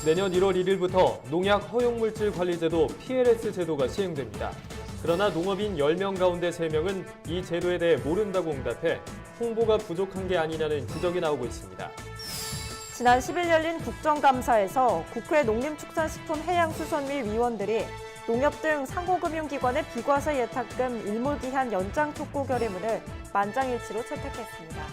내년 1월 1일부터 농약 허용물질 관리제도 PLS 제도가 시행됩니다. 그러나 농업인 10명 가운데 3명은 이 제도에 대해 모른다고 응답해 홍보가 부족한 게 아니냐는 지적이 나오고 있습니다. 지난 10일 열린 국정감사에서 국회 농림축산식품해양수산위 위원들이 농협 등 상호금융기관의 비과세 예탁금 일몰기한 연장 촉구 결의문을 만장일치로 채택했습니다.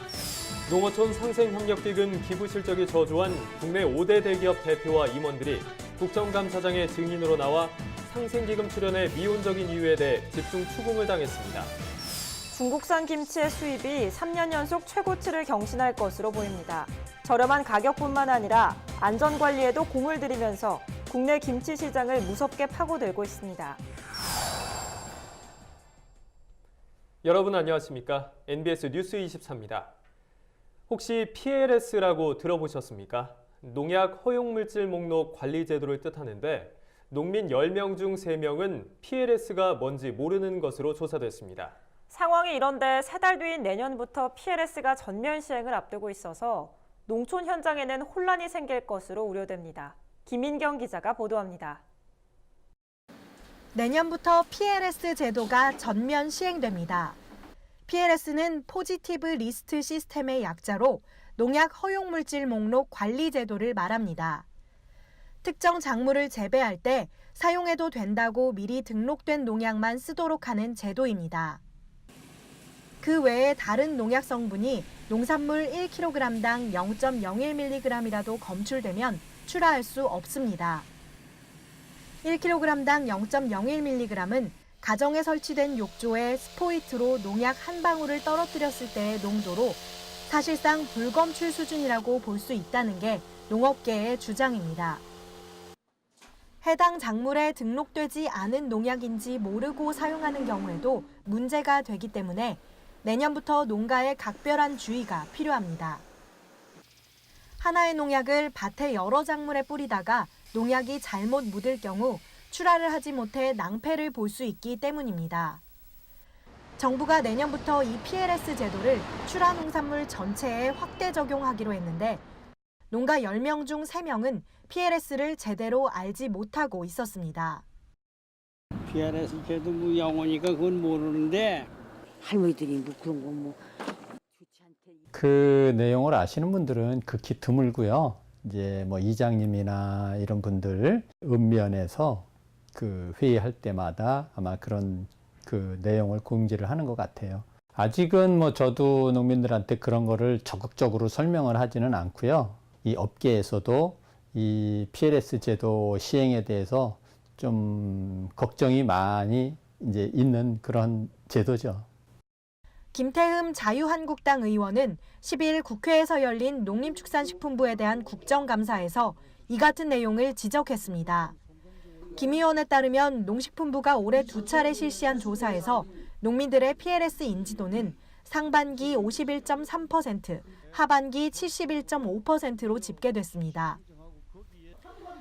농어촌 상생협력기금 기부 실적이 저조한 국내 5대 대기업 대표와 임원들이 국정감사장의 증인으로 나와 상생기금 출연의 미온적인 이유에 대해 집중 추궁을 당했습니다. 중국산 김치의 수입이 3년 연속 최고치를 경신할 것으로 보입니다. 저렴한 가격뿐만 아니라 안전관리에도 공을 들이면서 국내 김치 시장을 무섭게 파고들고 있습니다. 여러분 안녕하십니까? NBS 뉴스 24입니다. 혹시 PLS라고 들어보셨습니까? 농약 허용물질 목록 관리 제도를 뜻하는데 농민 10명 중 3명은 PLS가 뭔지 모르는 것으로 조사됐습니다. 상황이 이런데 3달 뒤인 내년부터 PLS가 전면 시행을 앞두고 있어서 농촌 현장에는 혼란이 생길 것으로 우려됩니다. 김인경 기자가 보도합니다. 내년부터 PLS 제도가 전면 시행됩니다. PLS는 포지티브 리스트 시스템의 약자로 농약 허용물질 목록 관리 제도를 말합니다. 특정 작물을 재배할 때 사용해도 된다고 미리 등록된 농약만 쓰도록 하는 제도입니다. 그 외에 다른 농약 성분이 농산물 1kg당 0.01mg이라도 검출되면 출하할 수 없습니다. 1kg당 0.01mg은 가정에 설치된 욕조에 스포이트로 농약 한 방울을 떨어뜨렸을 때의 농도로 사실상 불검출 수준이라고 볼 수 있다는 게 농업계의 주장입니다. 해당 작물에 등록되지 않은 농약인지 모르고 사용하는 경우에도 문제가 되기 때문에 내년부터 농가에 각별한 주의가 필요합니다. 하나의 농약을 밭의 여러 작물에 뿌리다가 농약이 잘못 묻을 경우 출하를 하지 못해 낭패를 볼 수 있기 때문입니다. 정부가 내년부터 이 PLS 제도를 출하 농산물 전체에 확대 적용하기로 했는데 농가 10명 중 3명은 PLS를 제대로 알지 못하고 있었습니다. PLS 제도 뭐 영어니까 그건 모르는데 할머니들이 뭐 그런 거 뭐 좋지 않대. 그 내용을 아시는 분들은 극히 드물고요. 이제 뭐 이장님이나 이런 분들 읍면에서 그 회의할 때마다 아마 그런 그 내용을 공지를 하는 것 같아요. 아직은 뭐 저도 농민들한테 그런 거를 적극적으로 설명을 하지는 않고요. 이 업계에서도 이 PLS 제도 시행에 대해서 좀 걱정이 많이 이제 있는 그런 제도죠. 김태흠 자유한국당 의원은 10일 국회에서 열린 농림축산식품부에 대한 국정감사에서 이 같은 내용을 지적했습니다. 김 의원에 따르면 농식품부가 올해 2차례 실시한 조사에서 농민들의 PLS 인지도는 상반기 51.3%, 하반기 71.5%로 집계됐습니다.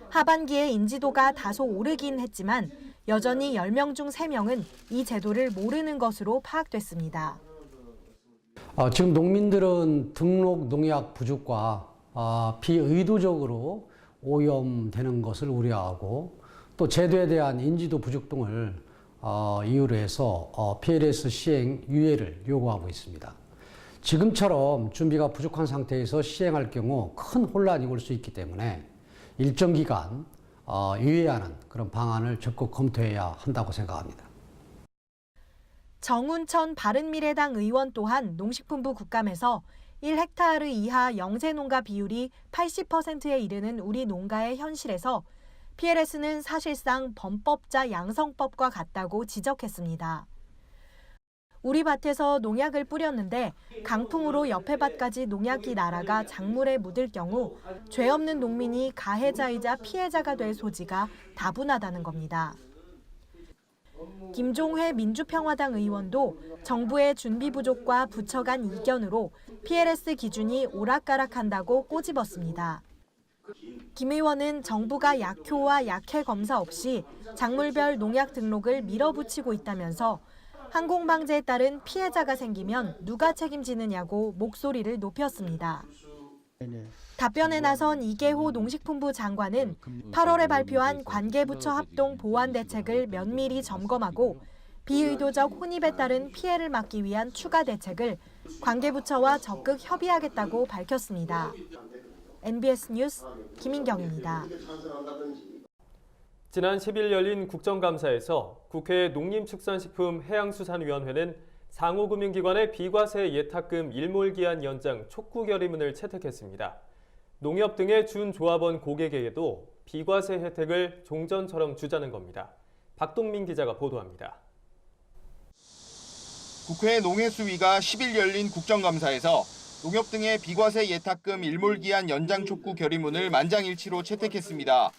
하반기에 인지도가 다소 오르긴 했지만 여전히 10명 중 3명은 이 제도를 모르는 것으로 파악됐습니다. 지금 농민들은 등록 농약 부족과 비의도적으로 오염되는 것을 우려하고 또 제도에 대한 인지도 부족 등을 이유로 해서 PLS 시행 유예를 요구하고 있습니다. 지금처럼 준비가 부족한 상태에서 시행할 경우 큰 혼란이 올 수 있기 때문에 일정 기간 유예하는 그런 방안을 적극 검토해야 한다고 생각합니다. 정운천 바른미래당 의원 또한 농식품부 국감에서 1헥타르 이하 영세농가 비율이 80%에 이르는 우리 농가의 현실에서 PLS는 사실상 범법자 양성법과 같다고 지적했습니다. 우리 밭에서 농약을 뿌렸는데 강풍으로 옆에 밭까지 농약이 날아가 작물에 묻을 경우 죄 없는 농민이 가해자이자 피해자가 될 소지가 다분하다는 겁니다. 김종회 민주평화당 의원도 정부의 준비 부족과 부처 간 이견으로 PLS 기준이 오락가락한다고 꼬집었습니다. 김 의원은 정부가 약효와 약해 검사 없이 작물별 농약 등록을 밀어붙이고 있다면서 항공방제에 따른 피해자가 생기면 누가 책임지느냐고 목소리를 높였습니다. 답변에 나선 이계호 농식품부 장관은 8월에 발표한 관계부처 합동 보완 대책을 면밀히 점검하고 비의도적 혼입에 따른 피해를 막기 위한 추가 대책을 관계부처와 적극 협의하겠다고 밝혔습니다. NBS 뉴스 김인경입니다. 지난 10일 열린 국정감사에서 국회 농림축산식품해양수산위원회는 상호금융기관의 비과세 예탁금 일몰기한 연장 촉구 결의문을 채택했습니다. 농협 등의 준조합원 고객에게도 비과세 혜택을 종전처럼 주자는 겁니다. 박동민 기자가 보도합니다. 국회 농해수위가 10일 열린 국정감사에서 농협 등의 비과세 예탁금 일몰기한 연장 촉구 결의문을 만장일치로 채택했습니다.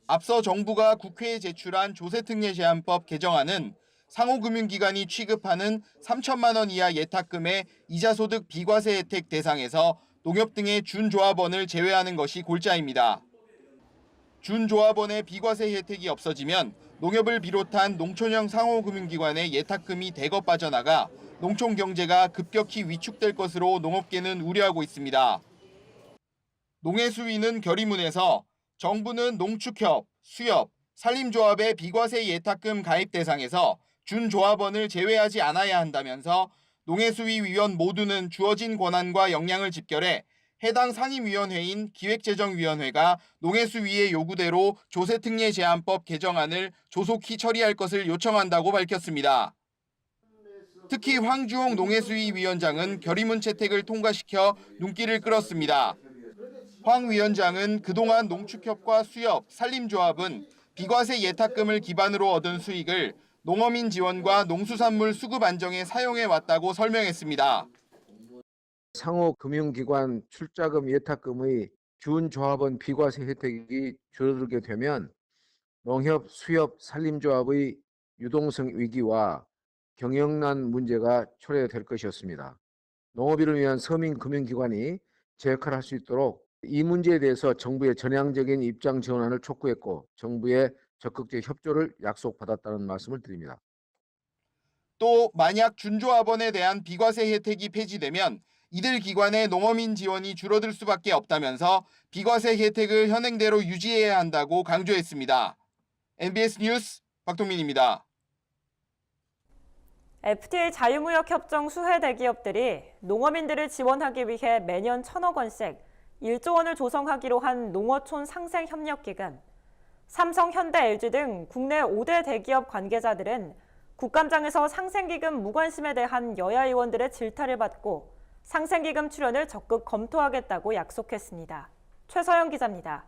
앞서 정부가 국회에 제출한 조세특례제한법 개정안은 상호금융기관이 취급하는 3천만 원 이하 예탁금의 이자소득 비과세 혜택 대상에서 농협 등의 준조합원을 제외하는 것이 골자입니다. 준조합원의 비과세 혜택이 없어지면 농협을 비롯한 농촌형 상호금융기관의 예탁금이 대거 빠져나가 농촌 경제가 급격히 위축될 것으로 농업계는 우려하고 있습니다. 농해수위는 결의문에서 정부는 농축협, 수협, 산림조합의 비과세 예탁금 가입 대상에서 준조합원을 제외하지 않아야 한다면서 농해수위 위원 모두는 주어진 권한과 역량을 집결해 해당 상임위원회인 기획재정위원회가 농해수위의 요구대로 조세특례제한법 개정안을 조속히 처리할 것을 요청한다고 밝혔습니다. 특히 황주홍 농해수위 위원장은 결의문 채택을 통과시켜 눈길을 끌었습니다. 황 위원장은 그동안 농축협과 수협, 산림조합은 비과세 예탁금을 기반으로 얻은 수익을 농어민 지원과 농수산물 수급 안정에 사용해왔다고 설명했습니다. 상호금융기관 출자금 예탁금의 준조합원 비과세 혜택이 줄어들게 되면 농협, 수협, 산림조합의 유동성 위기와 경영난 문제가 초래될 것이었습니다. 농업인을 위한 서민금융기관이 제 역할을 할 수 있도록 이 문제에 대해서 정부의 전향적인 입장 전환을 촉구했고 정부의 적극적 협조를 약속받았다는 말씀을 드립니다. 또 만약 준조합원에 대한 비과세 혜택이 폐지되면 이들 기관의 농어민 지원이 줄어들 수밖에 없다면서 비과세 혜택을 현행대로 유지해야 한다고 강조했습니다. NBS 뉴스 박동민입니다. FTA 자유무역 협정 수혜 대기업들이 농어민들을 지원하기 위해 매년 1,000억 원씩 1조 원을 조성하기로 한 농어촌 상생협력기금. 삼성, 현대, LG 등 국내 5대 대기업 관계자들은 국감장에서 상생기금 무관심에 대한 여야 의원들의 질타를 받고 상생기금 출연을 적극 검토하겠다고 약속했습니다. 최서영 기자입니다.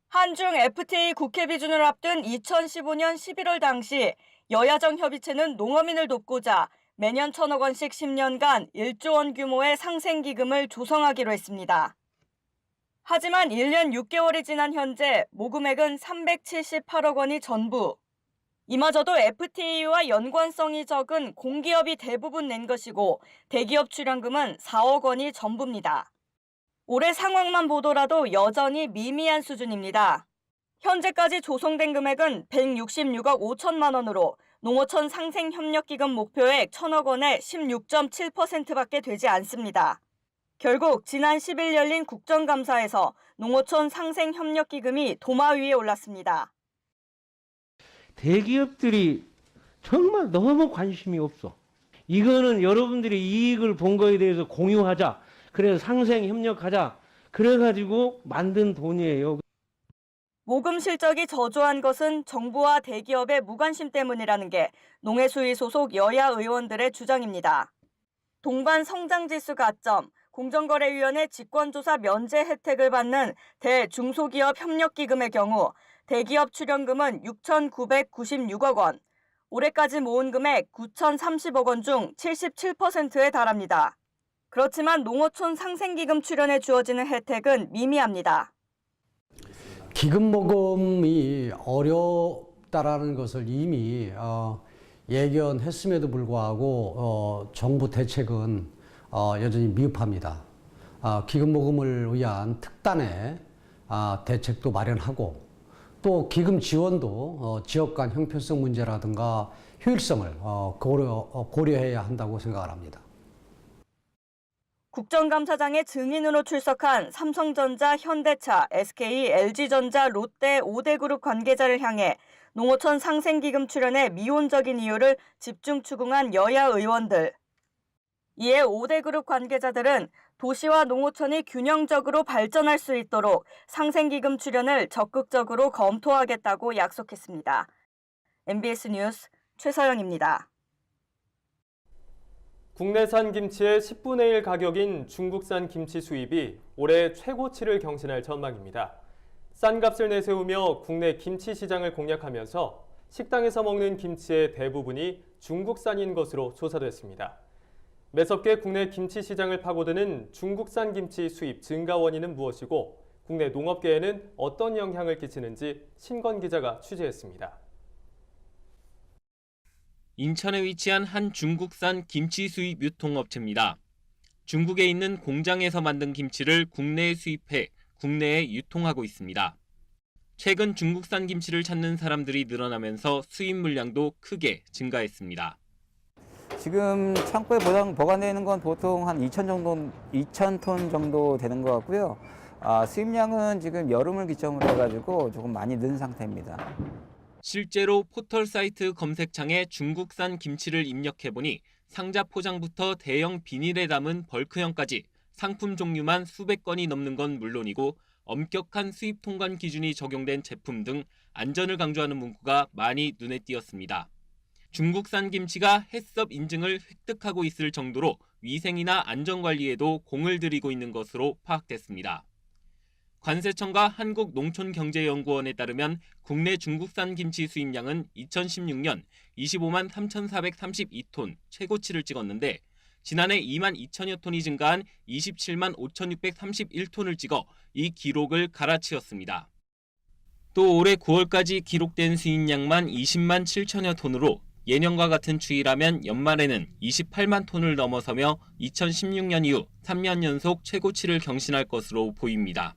한중 FTA 국회 비준을 앞둔 2015년 11월 당시 여야정 협의체는 농어민을 돕고자 매년 1,000억 원씩 10년간 1조 원 규모의 상생기금을 조성하기로 했습니다. 하지만 1년 6개월이 지난 현재 모금액은 378억 원이 전부. 이마저도 FTA와 연관성이 적은 공기업이 대부분 낸 것이고 대기업 출연금은 4억 원이 전부입니다. 올해 상황만 보더라도 여전히 미미한 수준입니다. 현재까지 조성된 금액은 166억 5천만 원으로 농어촌 상생협력기금 목표액 1,000억 원의 16.7%밖에 되지 않습니다. 결국 지난 10일 열린 국정감사에서 농어촌 상생협력기금이 도마 위에 올랐습니다. 대기업들이 정말 너무 관심이 없어. 이거는 여러분들이 이익을 본 거에 대해서 공유하자. 그래서 상생협력하자. 그래가지고 만든 돈이에요. 모금 실적이 저조한 것은 정부와 대기업의 무관심 때문이라는 게 농해수위 소속 여야 의원들의 주장입니다. 동반 성장지수 가점, 공정거래위원회 직권조사 면제 혜택을 받는 대중소기업 협력기금의 경우 대기업 출연금은 6,996억 원, 올해까지 모은 금액 9,030억 원 중 77%에 달합니다. 그렇지만 농어촌 상생기금 출연에 주어지는 혜택은 미미합니다. 기금 모금이 어렵다라는 것을 이미 예견했음에도 불구하고 정부 대책은 여전히 미흡합니다. 기금 모금을 위한 특단의 대책도 마련하고 또 기금 지원도 지역 간 형평성 문제라든가 효율성을 고려해야 한다고 생각을 합니다. 국정감사장의 증인으로 출석한 삼성전자, 현대차, SK, LG전자, 롯데 5대 그룹 관계자를 향해 농어촌 상생기금 출연의 미온적인 이유를 집중 추궁한 여야 의원들. 이에 5대 그룹 관계자들은 도시와 농어촌이 균형적으로 발전할 수 있도록 상생기금 출연을 적극적으로 검토하겠다고 약속했습니다. MBS 뉴스 최서영입니다. 국내산 김치의 10분의 1 가격인 중국산 김치 수입이 올해 최고치를 경신할 전망입니다. 싼 값을 내세우며 국내 김치 시장을 공략하면서 식당에서 먹는 김치의 대부분이 중국산인 것으로 조사됐습니다. 매섭게 국내 김치 시장을 파고드는 중국산 김치 수입 증가 원인은 무엇이고 국내 농업계에는 어떤 영향을 끼치는지 신건 기자가 취재했습니다. 인천에 위치한 한 중국산 김치 수입 유통업체입니다. 중국에 있는 공장에서 만든 김치를 국내에 수입해 국내에 유통하고 있습니다. 최근 중국산 김치를 찾는 사람들이 늘어나면서 수입 물량도 크게 증가했습니다. 지금 창고에 보관되어 있는 건 보통 한 2,000톤 정도 되는 것 같고요. 수입량은 지금 여름을 기점으로 해가지고 조금 많이 는 상태입니다. 실제로 포털 사이트 검색창에 중국산 김치를 입력해보니 상자 포장부터 대형 비닐에 담은 벌크형까지 상품 종류만 수백 건이 넘는 건 물론이고 엄격한 수입 통관 기준이 적용된 제품 등 안전을 강조하는 문구가 많이 눈에 띄었습니다. 중국산 김치가 해썹 인증을 획득하고 있을 정도로 위생이나 안전관리에도 공을 들이고 있는 것으로 파악됐습니다. 관세청과 한국농촌경제연구원에 따르면 국내 중국산 김치 수입량은 2016년 25만 3,432톤 최고치를 찍었는데 지난해 2만 2천여 톤이 증가한 27만 5,631톤을 찍어 이 기록을 갈아치웠습니다. 또 올해 9월까지 기록된 수입량만 20만 7천여 톤으로 예년과 같은 추이라면 연말에는 28만 톤을 넘어서며 2016년 이후 3년 연속 최고치를 경신할 것으로 보입니다.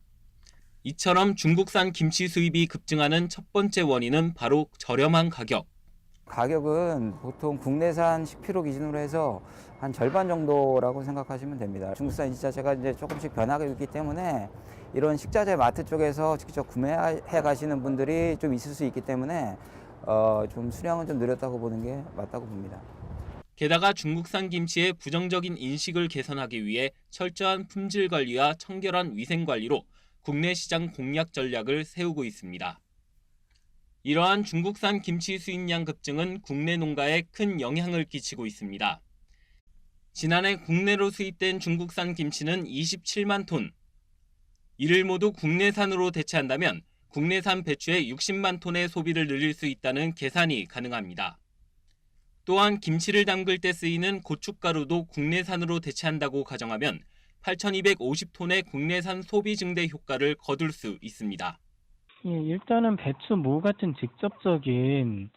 이처럼 중국산 김치 수입이 급증하는 첫 번째 원인은 바로 저렴한 가격. 가격은 보통 국내산 10kg 기준으로 해서 한 절반 정도라고 생각하시면 됩니다. 중국산 식자재가 이제 조금씩 변하고 있기 때문에 이런 식자재 마트 쪽에서 직접 구매해 가시는 분들이 좀 있을 수 있기 때문에 좀 수량은 좀 늘었다고 보는 게 맞다고 봅니다. 게다가 중국산 김치의 부정적인 인식을 개선하기 위해 철저한 품질 관리와 청결한 위생 관리로 국내 시장 공략 전략을 세우고 있습니다. 이러한 중국산 김치 수입량 급증은 국내 농가에 큰 영향을 끼치고 있습니다. 지난해 국내로 수입된 중국산 김치는 27만 톤. 이를 모두 국내산으로 대체한다면 국내산 배추의 60만 톤의 소비를 늘릴 수 있다는 계산이 가능합니다. 또한 김치를 담글 때 쓰이는 고춧가루도 국내산으로 대체한다고 가정하면 8,250톤의 국내산 소비 증대 효과를 거둘 수 있습니다. 일단은 배추, 무 같은 직접적인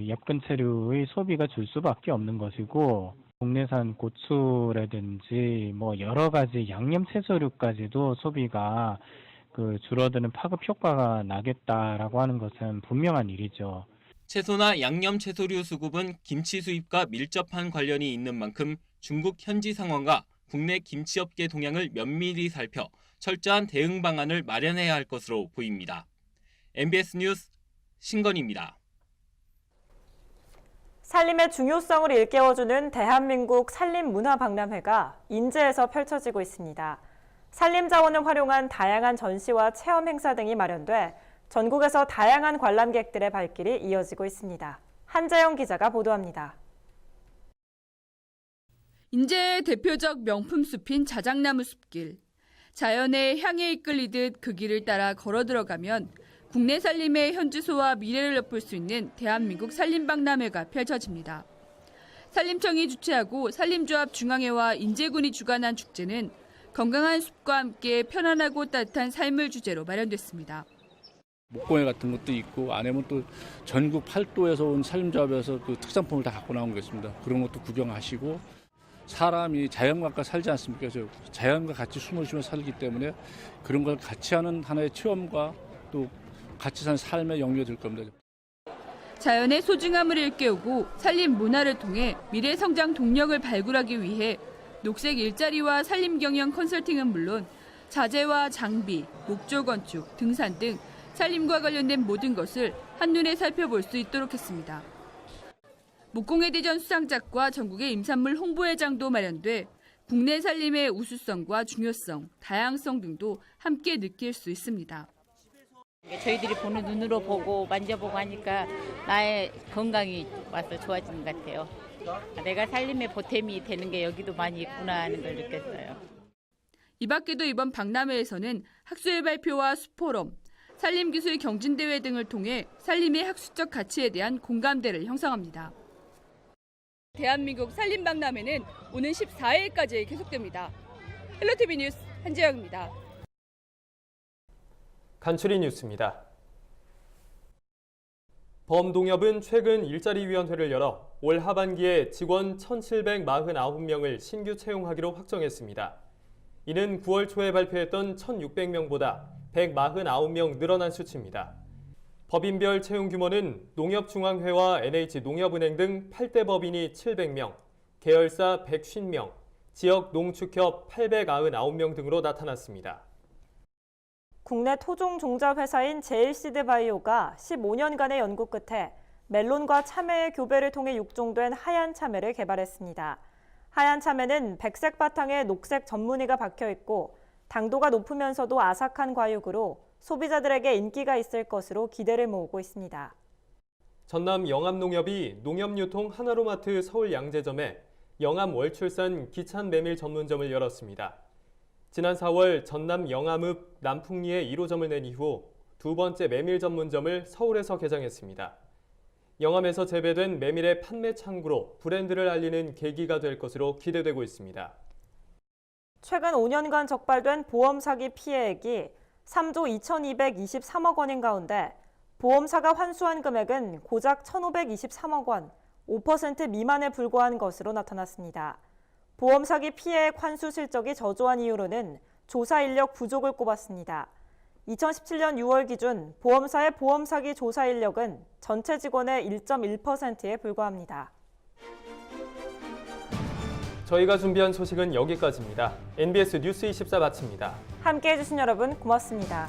엽근 재료의 소비가 줄 수밖에 없는 것이고 국내산 고추라든지 여러 가지 양념 채소류까지도 소비가 줄어드는 파급 효과가 나겠다라고 하는 것은 분명한 일이죠. 채소나 양념 채소류 수급은 김치 수입과 밀접한 관련이 있는 만큼 중국 현지 상황과 국내 김치업계 동향을 면밀히 살펴 철저한 대응 방안을 마련해야 할 것으로 보입니다. MBS 뉴스 신건입니다. 살림의 중요성을 일깨워주는 대한민국 산림문화박람회가 인제에서 펼쳐지고 있습니다. 산림 자원을 활용한 다양한 전시와 체험 행사 등이 마련돼 전국에서 다양한 관람객들의 발길이 이어지고 있습니다. 한재영 기자가 보도합니다. 인제의 대표적 명품 숲인 자작나무 숲길. 자연의 향에 이끌리듯 그 길을 따라 걸어 들어가면 국내 산림의 현주소와 미래를 엿볼 수 있는 대한민국 산림박람회가 펼쳐집니다. 산림청이 주최하고 산림조합 중앙회와 인제군이 주관한 축제는 건강한 숲과 함께 편안하고 따뜻한 삶을 주제로 마련됐습니다. 목공예 같은 것도 있고 안에는 또 전국 8도에서 온 산림조합에서 그 특산품을 다 갖고 나온 게 있습니다. 그런 것도 구경하시고 사람이 자연과 살지 않습니까? 그래서 자연과 같이 숨을 쉬며 살기 때문에 그런 걸 같이 하는 하나의 체험과 또 같이 사는 삶에 연결될 겁니다. 자연의 소중함을 일깨우고 산림 문화를 통해 미래 성장 동력을 발굴하기 위해 녹색 일자리와 산림 경영 컨설팅은 물론 자재와 장비, 목조 건축, 등산 등 산림과 관련된 모든 것을 한눈에 살펴볼 수 있도록 했습니다. 목공예 대전 수상작과 전국의 임산물 홍보회장도 마련돼 국내 산림의 우수성과 중요성, 다양성 등도 함께 느낄 수 있습니다. 저희들이 보는 눈으로 보고 만져보고 하니까 나의 건강이 와서 좋아지는 것 같아요. 내가 살림의 보탬이 되는 게 여기도 많이 있구나 하는 걸 느꼈어요. 이 밖에도 이번 박람회에서는 학술 발표와 수포럼, 산림기술 경진대회 등을 통해 산림의 학술적 가치에 대한 공감대를 형성합니다. 대한민국 산림박람회는 오는 14일까지 계속됩니다. 헬로티비 뉴스 한재영입니다. 간추리 뉴스입니다. 범동협은 최근 일자리위원회를 열어 올 하반기에 직원 1,749명을 신규 채용하기로 확정했습니다. 이는 9월 초에 발표했던 1,600명보다 149명 늘어난 수치입니다. 법인별 채용 규모는 농협중앙회와 NH농협은행 등 8대 법인이 700명, 계열사 150명, 지역 농축협 899명 등으로 나타났습니다. 국내 토종 종자 회사인 제일시드바이오가 15년간의 연구 끝에 멜론과 참외의 교배를 통해 육종된 하얀 참외를 개발했습니다. 하얀 참외는 백색 바탕에 녹색 전무늬가 박혀 있고 당도가 높으면서도 아삭한 과육으로 소비자들에게 인기가 있을 것으로 기대를 모으고 있습니다. 전남 영암농협이 농협유통 하나로마트 서울 양재점에 영암 월출산 기찬 메밀 전문점을 열었습니다. 지난 4월 전남 영암읍 남풍리에 1호점을 낸 이후 두 번째 메밀 전문점을 서울에서 개장했습니다. 영암에서 재배된 메밀의 판매 창구로 브랜드를 알리는 계기가 될 것으로 기대되고 있습니다. 최근 5년간 적발된 보험 사기 피해액이 3조 2,223억 원인 가운데 보험사가 환수한 금액은 고작 1,523억 원, 5% 미만에 불과한 것으로 나타났습니다. 보험 사기 피해액 환수 실적이 저조한 이유로는 조사 인력 부족을 꼽았습니다. 2017년 6월 기준 보험사의 보험 사기 조사 인력은 전체 직원의 1.1%에 불과합니다. 저희가 준비한 소식은 여기까지입니다. NBS 뉴스 24 마칩니다. 함께해 주신 여러분 고맙습니다.